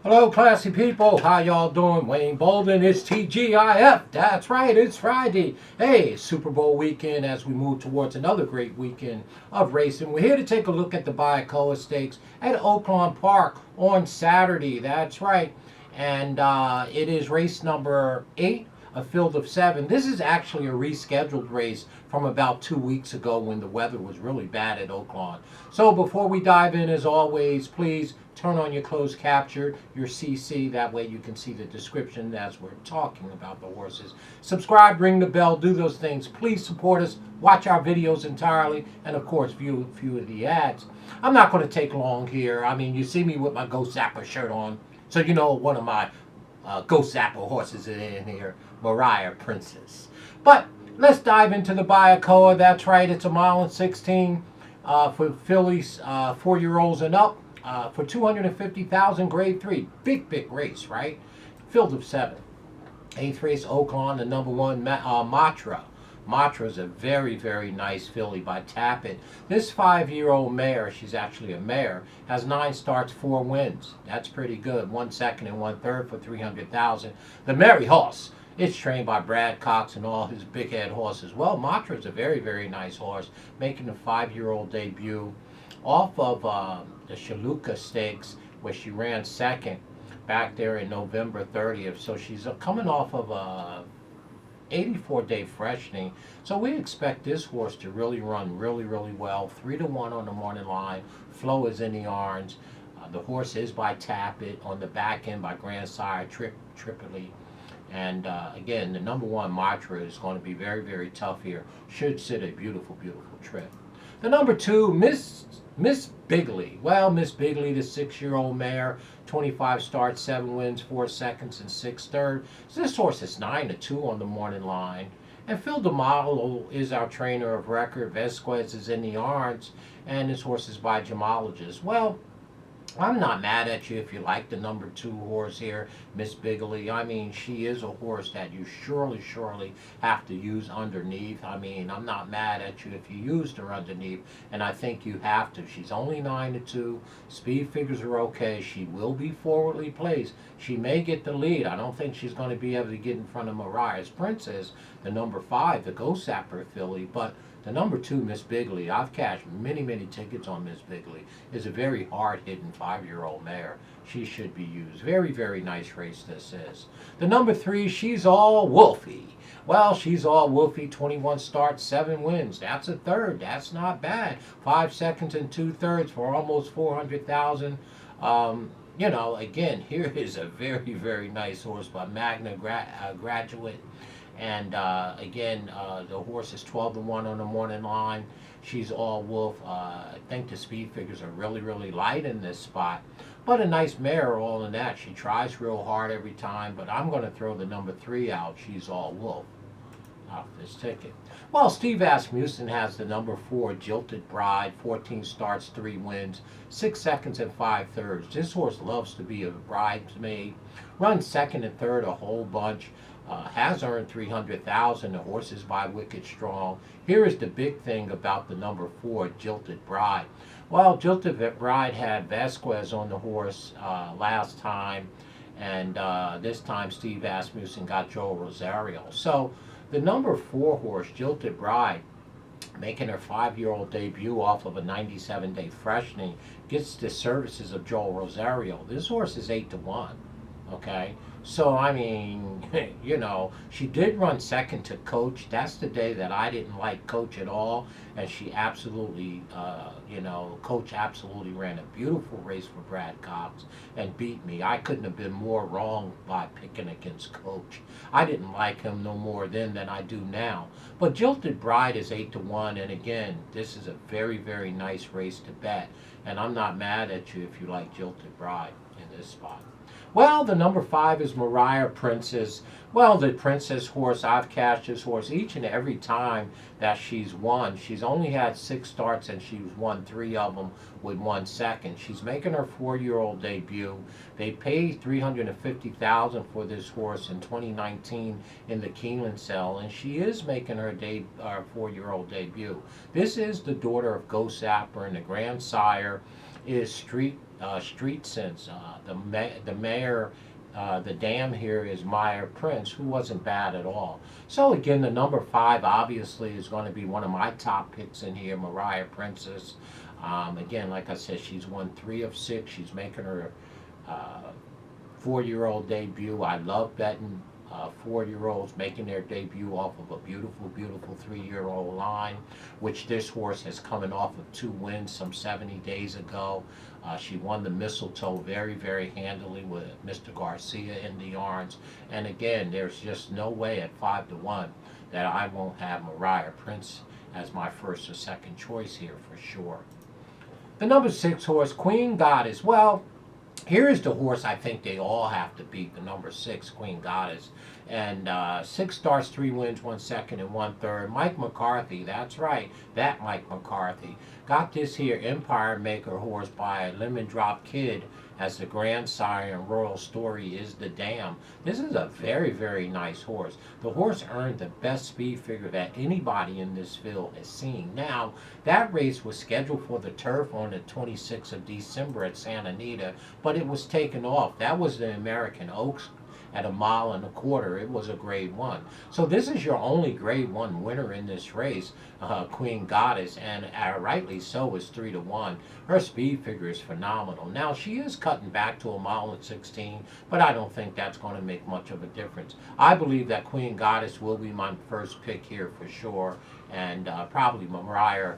Hello, classy people. How y'all doing? Wayne Bolden. It's TGIF. That's right. It's Friday. Hey, Super Bowl weekend as we move towards another great weekend of racing. We're here to take a look at the Bayakoa Stakes at Oaklawn Park on Saturday. That's right. And it is race number 8, a field of 7. This is actually a rescheduled race from about 2 weeks ago when the weather was really bad at Oaklawn. So before we dive in, as always, please turn on your closed capture, your CC. That way you can see the description as we're talking about the horses. Subscribe, ring the bell, do those things. Please support us. Watch our videos entirely, and of course, view a few of the ads. I'm not going to take long here. I mean, you see me with my Ghost Zapper shirt on, so you know one of my Ghost Zapper horses is in here, Mariah Princess. But let's dive into the Bayakoa. That's right, it's a mile and 16 for fillies, 4-year-olds and up. For 250,000, grade 3. Big race, right? Field of 7. 8th race, Oaklawn, the number 1, Matra. Matra is a very nice filly by Tappet. This 5-year-old mare, she's actually a mare, has 9 starts, 4 wins. That's pretty good. 1 second and 1 third for 300,000. The Merry Horse. It's trained by Brad Cox and all his big head horses. Well, Matra is a very nice horse, making a 5-year-old debut off of the Shaluka Stakes, where she ran second back there in November 30th. So she's coming off of a 84-day freshening. So we expect this horse to really run really well. 3-1 on the morning line. Flow is in the orange. The horse is by Tappet, on the back end by Grandsire Tripoli. And again, the number 1 Matra is going to be very tough here. Should sit a beautiful trip. The number 2, Miss Bigley. Well, Miss Bigley, the 6-year-old mare, 25 starts, 7 wins, 4 seconds, and 6 thirds. So this horse is 9-2 on the morning line. And Phil DeMalo is our trainer of record. Vasquez is in the orange, and this horse is by gemologists. Well, I'm not mad at you if you like the number 2 horse here, Miss Bigley. I mean, she is a horse that you surely have to use underneath. I mean, I'm not mad at you if you used her underneath, and I think you have to. She's only 9-2. Speed figures are okay. She will be forwardly placed. She may get the lead. I don't think she's going to be able to get in front of Mariah Princess, the number 5, the Ghost Zapper filly, but the number 2, Miss Bigley, I've cashed many tickets on Miss Bigley, is a very hard-hitting 5-year-old mare. She should be used. Very nice race this is. The number 3, She's All Wolfie. Well, She's All Wolfie, 21 starts, 7 wins. That's a third. That's not bad. 5 seconds and 2 thirds for almost 400,000. You know, again, here is a very nice horse by Magna Graduate. And again, the horse is 12-1 on the morning line. She's All Wolf. I think the speed figures are really light in this spot. But a nice mare, all in that. She tries real hard every time, but I'm going to throw the number 3 out. She's All Wolf off this ticket. Well, Steve Asmussen has the number 4, Jilted Bride, 14 starts, 3 wins, 6 seconds and 5 thirds. This horse loves to be a bridesmaid. Runs second and third a whole bunch. Has earned 300,000. The horse is by Wicked Strong. Here is the big thing about the number 4, Jilted Bride. Well, Jilted Bride had Vasquez on the horse last time, and this time Steve Asmussen got Joe Rosario. So the number 4 horse, Jilted Bride, making her 5-year-old debut off of a 97-day freshening, gets the services of Joel Rosario. This horse is 8-1. Okay, so I mean, you know, she did run second to Coach. That's the day that I didn't like Coach at all, and she absolutely, you know, Coach absolutely ran a beautiful race for Brad Cox and beat me. I couldn't have been more wrong by picking against Coach. I didn't like him no more then than I do now. But Jilted Bride is 8-1, and again, this is a very nice race to bet, and I'm not mad at you if you like Jilted Bride in this spot. Well, the number 5 is Mariah Princess. Well, the Princess horse, I've cashed this horse each and every time that she's won. She's only had 6 starts and she's won 3 of them with 1 second. She's making her 4-year-old debut. They paid $350,000 for this horse in 2019 in the Keeneland sale, and she is making her 4-year-old debut. This is the daughter of Ghost Zapper, and the grandsire is street sense. The mayor, the dam here is Mariah Princess, who wasn't bad at all. So again, the number 5 obviously is going to be one of my top picks in here, Mariah Princess. Again, like I said, she's won 3 of 6. She's making her 4-year-old debut. I love betting 4-year-olds making their debut off of a beautiful, beautiful 3-year-old line, which this horse has coming off of 2 wins some 70 days ago. She won the Mistletoe very, very handily with Mr. Garcia in the yarns. And again, there's just no way at 5-1 that I won't have Mariah Princess as my first or second choice here for sure. The number 6 horse, Queen Goddess. Well, here's the horse I think they all have to beat, the number 6, Queen Goddess. And 6 starts, 3 wins, 1 second, and 1 third. Mike McCarthy, that's right, that Mike McCarthy. Got this here Empire Maker horse by Lemon Drop Kid as the grandsire, and Royal Story is the dam. This is a very, very nice horse. The horse earned the best speed figure that anybody in this field has seen. Now, that race was scheduled for the turf on the 26th of December at Santa Anita, but it was taken off. That was the American Oaks at 1.25 miles. It was a grade 1. So this is your only grade 1 winner in this race, Queen Goddess, and rightly so is 3-1. Her speed figure is phenomenal. Now she is cutting back to 1.16 miles, but I don't think that's going to make much of a difference. I believe that Queen Goddess will be my first pick here for sure, and probably Mariah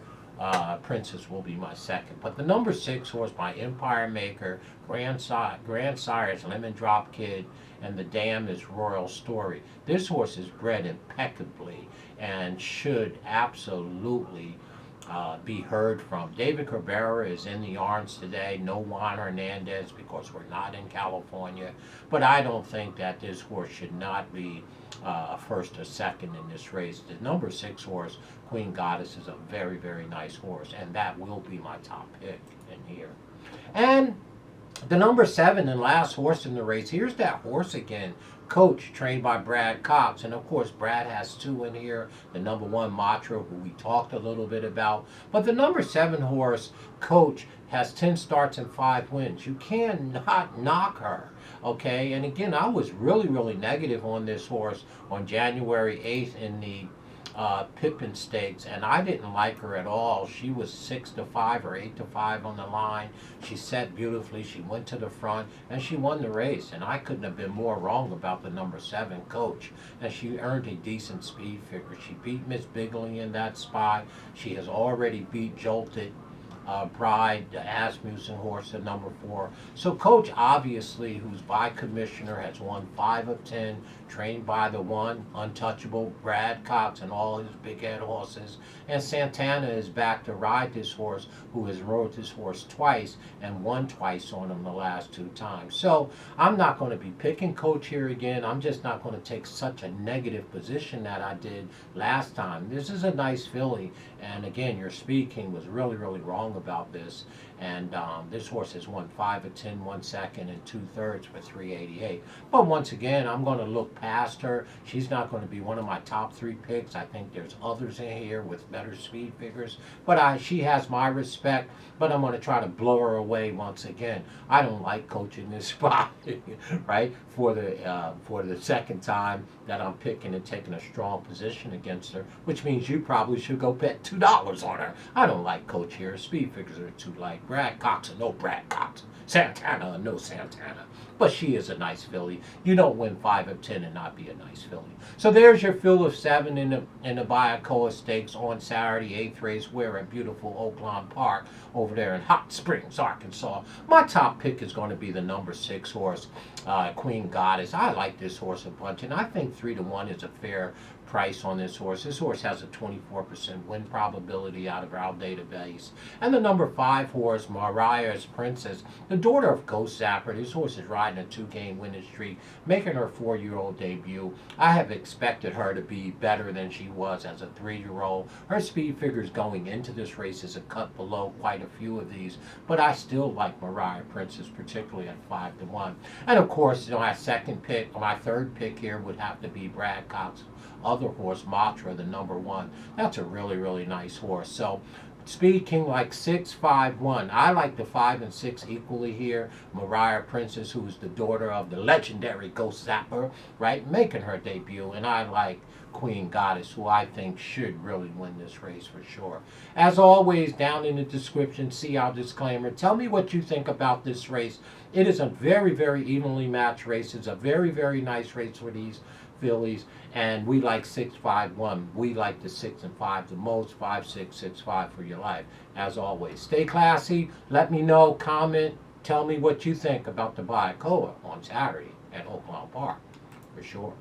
Princess will be my second. But the number 6 horse by Empire Maker, grandsire is Lemon Drop Kid, and the dam is Royal Story. This horse is bred impeccably and should absolutely be heard from. David Cabrera is in the yarns today. No Juan Hernandez because we're not in California. But I don't think that this horse should not be first or second in this race. The number 6 horse, Queen Goddess, is a very, very nice horse, and that will be my top pick in here. And the number 7 and last horse in the race, here's that horse again, Coach, trained by Brad Cox. And of course, Brad has 2 in here. The number 1, Matra, who we talked a little bit about. But the number 7 horse, Coach, has 10 starts and 5 wins. You cannot knock her. Okay, and again, I was really, really negative on this horse on January 8th in the Pippin Stakes, and I didn't like her at all. She was 6-5 or 8-5 on the line. She set beautifully. She went to the front, and she won the race. And I couldn't have been more wrong about the number 7 Coach. And she earned a decent speed figure. She beat Miss Bigley in that spot. She has already beat Jolted Bride, the Asmussen horse, the number 4. So Coach, obviously, who's by commissioner, has won 5 of 10, trained by the one untouchable Brad Cox and all his big head horses. And Santana is back to ride this horse, who has rode this horse twice and won twice on him the last 2 times. So I'm not going to be picking Coach here again. I'm just not going to take such a negative position that I did last time. This is a nice filly, and again, your SpeedKing was really, really wrong about this. And this horse has won 5 of 10, 1 second, and 2/3 for 388. But once again, I'm going to look past her. She's not going to be one of my top 3 picks. I think there's others in here with better speed figures. But she has my respect. But I'm going to try to blow her away once again. I don't like coaching this spot, right? For the second time that I'm picking and taking a strong position against her, which means you probably should go bet $2 on her. I don't like Coach here. Speed figures are too light. Brad Cox or no Brad Cox. Santana or no Santana. But she is a nice filly. You don't win 5 of 10 and not be a nice filly. So there's your fill of 7 in the Bayakoa Stakes on Saturday, 8th race. We're at beautiful Oaklawn Park over there in Hot Springs, Arkansas. My top pick is going to be the number 6 horse, Queen Goddess. I like this horse a bunch, and I think 3-1 is a fair price on this horse. This horse has a 24% win probability out of our database. And the number 5 horse, Mariah's Princess, the daughter of Ghost Zapper. This horse is riding a 2-game winning streak, making her 4-year-old debut. I have expected her to be better than she was as a 3-year-old. Her speed figures going into this race is a cut below quite a few of these, but I still like Mariah Princess, particularly at 5-1. And of course, my third pick here would have to be Brad Cox other horse, Matra, the number 1. That's a really, really nice horse. So SpeedKing like 6-5-1. I like the 5 and 6 equally here. Mariah Princess, who's the daughter of the legendary Ghost Zapper, right, making her debut. And I like Queen Goddess, who I think should really win this race for sure. As always, down in the description, see our disclaimer. Tell me what you think about this race. It is a very, very evenly matched race. It's a very, very nice race for these fillies, and we like 6-5-1. We like the 6 and 5 the most. 5-6, 6-5 for your life. As always, stay classy. Let me know, comment, tell me what you think about the Bayakoa on Saturday at Oaklawn Park for sure.